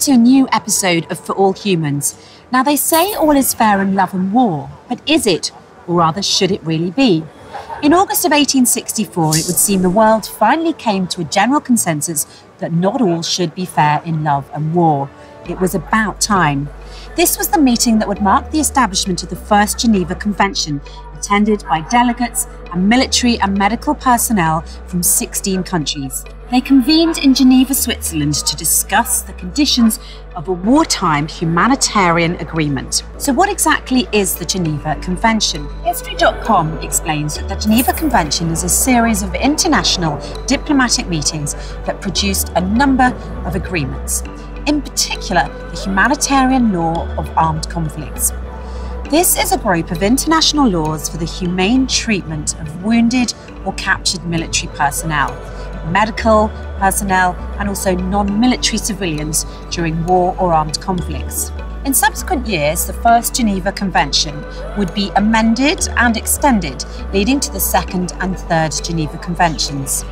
to a new episode of For All Humans. Now, they say all is fair in love and war, but is it? Or rather, should it really be? In August of 1864, it would seem the world finally came to a general consensus that not all should be fair in love and war. It was about time. This was the meeting that would mark the establishment of the first Geneva Convention, attended by delegates and military and medical personnel from 16 countries. They convened in Geneva, Switzerland to discuss the conditions of a wartime humanitarian agreement. So what exactly is the Geneva Convention? History.com explains that the Geneva Convention is a series of international diplomatic meetings that produced a number of agreements, in particular the humanitarian law of armed conflicts. This is a group of international laws for the humane treatment of wounded or captured military personnel, medical personnel, and also non-military civilians during war or armed conflicts. In subsequent years, the first Geneva Convention would be amended and extended, leading to the second and third Geneva Conventions.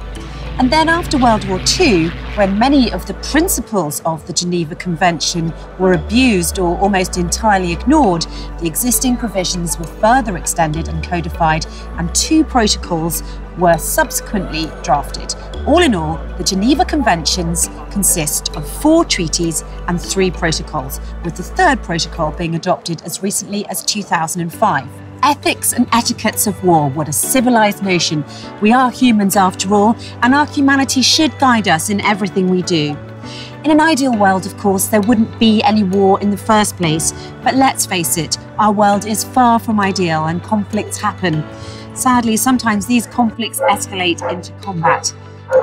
And then after World War II, when many of the principles of the Geneva Convention were abused or almost entirely ignored, the existing provisions were further extended and codified, and 2 protocols were subsequently drafted. All in all, the Geneva Conventions consist of 4 treaties and 3 protocols, with the 3rd protocol being adopted as recently as 2005. Ethics and etiquettes of war, what a civilized notion. We are humans after all, and our humanity should guide us in everything we do. In an ideal world, of course, there wouldn't be any war in the first place, but let's face it, our world is far from ideal and conflicts happen. Sadly, sometimes these conflicts escalate into combat.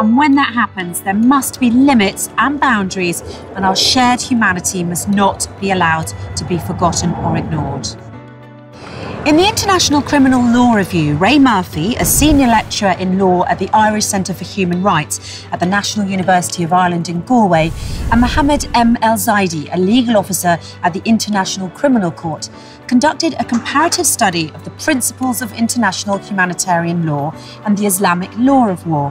And when that happens, there must be limits and boundaries, and our shared humanity must not be allowed to be forgotten or ignored. In the International Criminal Law Review, Ray Murphy, a senior lecturer in law at the Irish Centre for Human Rights at the National University of Ireland in Galway, and Muhammed M. El Zaidi, a legal officer at the International Criminal Court, conducted a comparative study of the principles of international humanitarian law and the Islamic law of war.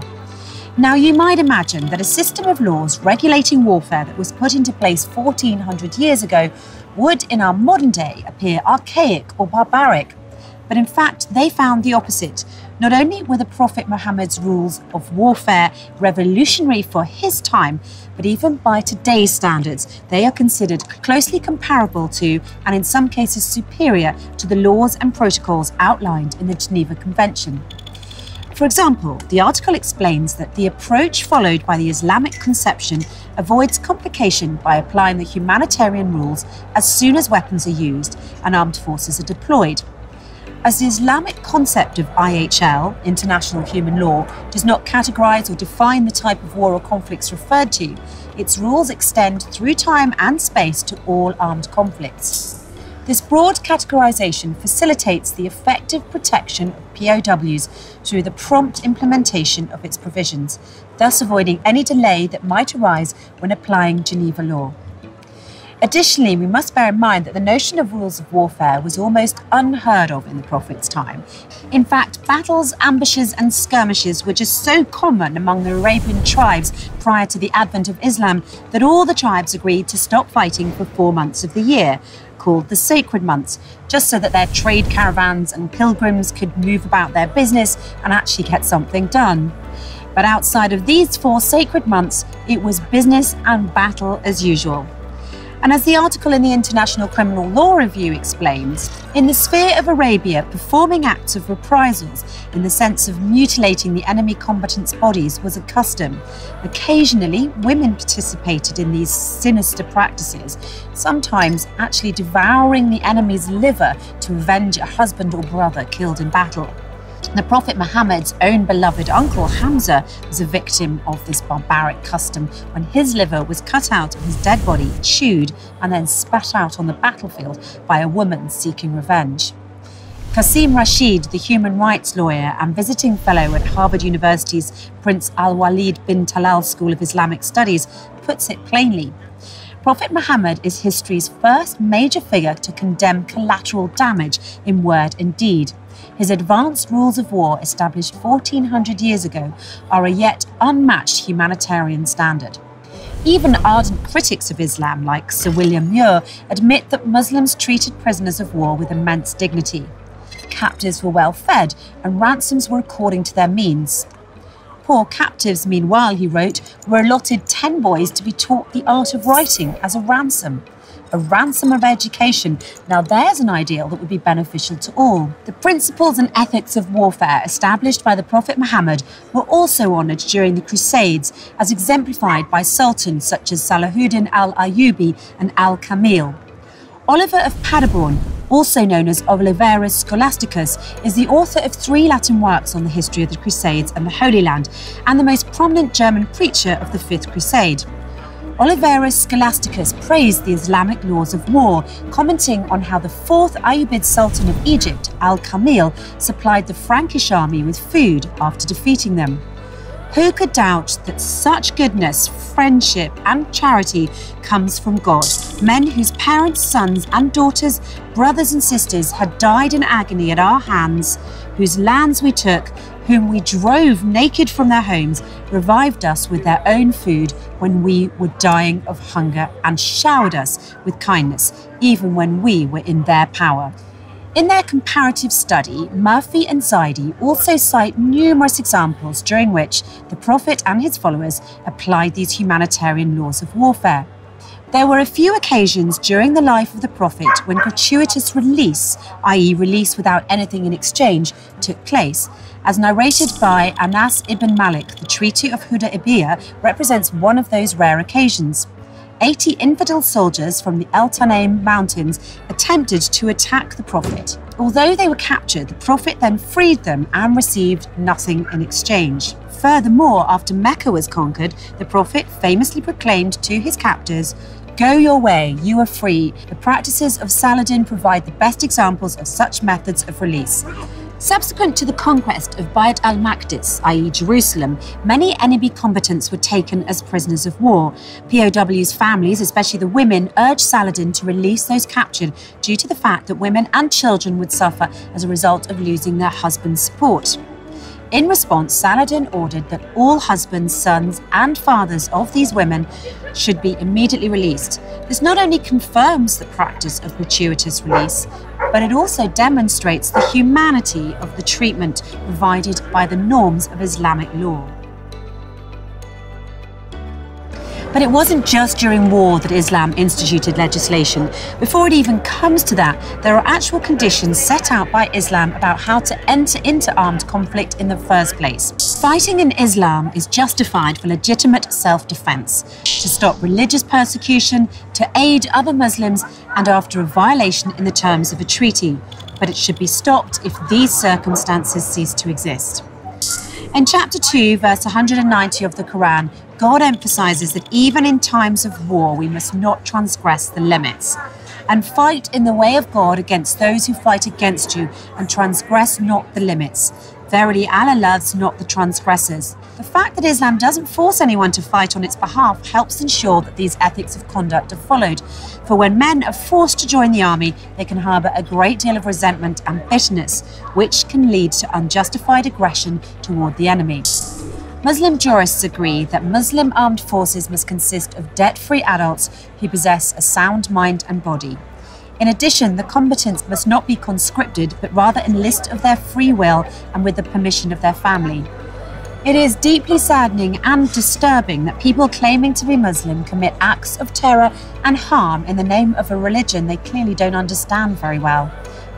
Now, you might imagine that a system of laws regulating warfare that was put into place 1400 years ago would, in our modern day, appear archaic or barbaric. But in fact, they found the opposite. Not only were the Prophet Muhammad's rules of warfare revolutionary for his time, but even by today's standards, they are considered closely comparable to, and in some cases superior to, the laws and protocols outlined in the Geneva Convention. For example, the article explains that the approach followed by the Islamic conception avoids complication by applying the humanitarian rules as soon as weapons are used and armed forces are deployed. As the Islamic concept of IHL, international human law, does not categorize or define the type of war or conflicts referred to, its rules extend through time and space to all armed conflicts. This broad categorization facilitates the effective protection of POWs through the prompt implementation of its provisions, thus avoiding any delay that might arise when applying Geneva law. Additionally, we must bear in mind that the notion of rules of warfare was almost unheard of in the Prophet's time. In fact, battles, ambushes and skirmishes were just so common among the Arabian tribes prior to the advent of Islam that all the tribes agreed to stop fighting for 4 months of the year, called the sacred months, just so that their trade caravans and pilgrims could move about their business and actually get something done. But outside of these 4 sacred months, it was business and battle as usual. And as the article in the International Criminal Law Review explains, in the sphere of Arabia, performing acts of reprisals in the sense of mutilating the enemy combatants' bodies was a custom. Occasionally, women participated in these sinister practices, sometimes actually devouring the enemy's liver to avenge a husband or brother killed in battle. The Prophet Muhammad's own beloved uncle Hamza was a victim of this barbaric custom when his liver was cut out of his dead body, chewed, and then spat out on the battlefield by a woman seeking revenge. Qasim Rashid, the human rights lawyer and visiting fellow at Harvard University's Prince Al-Walid bin Talal School of Islamic Studies, puts it plainly. Prophet Muhammad is history's first major figure to condemn collateral damage in word and deed. His advanced rules of war, established 1400 years ago, are a yet unmatched humanitarian standard. Even ardent critics of Islam, like Sir William Muir, admit that Muslims treated prisoners of war with immense dignity. Captives were well fed, and ransoms were according to their means. Poor captives, meanwhile, he wrote, were allotted 10 boys to be taught the art of writing as a ransom. A ransom of education. Now there's an ideal that would be beneficial to all. The principles and ethics of warfare established by the Prophet Muhammad were also honoured during the Crusades, as exemplified by sultans such as Salahuddin al-Ayyubi and al-Kamil. Oliver of Paderborn, also known as Oliverus Scholasticus, is the author of 3 Latin works on the history of the Crusades and the Holy Land, and the most prominent German preacher of the 5th Crusade. Oliverus Scholasticus praised the Islamic laws of war, commenting on how the 4th Ayyubid Sultan of Egypt, al-Kamil, supplied the Frankish army with food after defeating them. Who could doubt that such goodness, friendship and charity comes from God? Men whose parents, sons and daughters, brothers and sisters had died in agony at our hands, whose lands we took, whom we drove naked from their homes, revived us with their own food when we were dying of hunger, and showered us with kindness, even when we were in their power. In their comparative study, Murphy and Zaidi also cite numerous examples during which the Prophet and his followers applied these humanitarian laws of warfare. There were a few occasions during the life of the Prophet when gratuitous release, i.e. release without anything in exchange, took place. As narrated by Anas ibn Malik, the Treaty of Hudaybiyah represents one of those rare occasions. 80 infidel soldiers from the El Tanaim mountains attempted to attack the Prophet. Although they were captured, the Prophet then freed them and received nothing in exchange. Furthermore, after Mecca was conquered, the Prophet famously proclaimed to his captors, "Go your way, you are free." The practices of Saladin provide the best examples of such methods of release. Subsequent to the conquest of Bayt al-Maqdis, i.e. Jerusalem, many enemy combatants were taken as prisoners of war. POWs' families, especially the women, urged Saladin to release those captured due to the fact that women and children would suffer as a result of losing their husbands' support. In response, Saladin ordered that all husbands, sons and fathers of these women should be immediately released. This not only confirms the practice of gratuitous release, but it also demonstrates the humanity of the treatment provided by the norms of Islamic law. But it wasn't just during war that Islam instituted legislation. Before it even comes to that, there are actual conditions set out by Islam about how to enter into armed conflict in the first place. Fighting in Islam is justified for legitimate self-defense, to stop religious persecution, to aid other Muslims, and after a violation in the terms of a treaty. But it should be stopped if these circumstances cease to exist. In chapter 2, verse 190 of the Quran, God emphasizes that even in times of war, we must not transgress the limits. And fight in the way of God against those who fight against you, and transgress not the limits. Verily, Allah loves not the transgressors. The fact that Islam doesn't force anyone to fight on its behalf helps ensure that these ethics of conduct are followed. For when men are forced to join the army, they can harbour a great deal of resentment and bitterness, which can lead to unjustified aggression toward the enemy. Muslim jurists agree that Muslim armed forces must consist of debt-free adults who possess a sound mind and body. In addition, the combatants must not be conscripted, but rather enlist of their free will and with the permission of their family. It is deeply saddening and disturbing that people claiming to be Muslim commit acts of terror and harm in the name of a religion they clearly don't understand very well.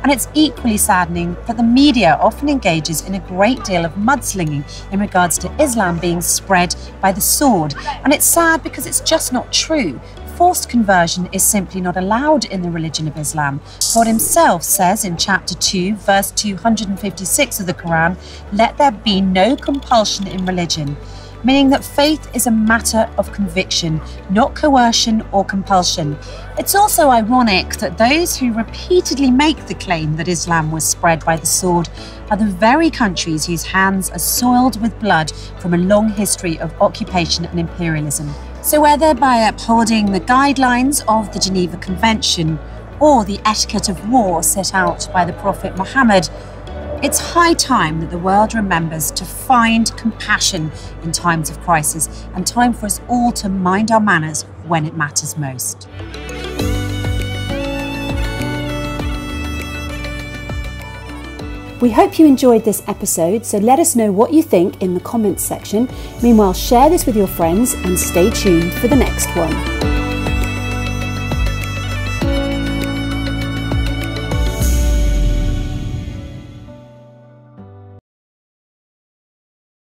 And it's equally saddening that the media often engages in a great deal of mudslinging in regards to Islam being spread by the sword. And it's sad because it's just not true. Forced conversion is simply not allowed in the religion of Islam. God himself says in chapter 2, verse 256 of the Quran, "Let there be no compulsion in religion," meaning that faith is a matter of conviction, not coercion or compulsion. It's also ironic that those who repeatedly make the claim that Islam was spread by the sword are the very countries whose hands are soiled with blood from a long history of occupation and imperialism. So whether by upholding the guidelines of the Geneva Convention or the etiquette of war set out by the Prophet Muhammad, It's high time that the world remembers to find compassion in times of crisis, and time for us all to mind our manners when it matters most. We hope you enjoyed this episode, so let us know what you think in the comments section. Meanwhile, share this with your friends and stay tuned for the next one.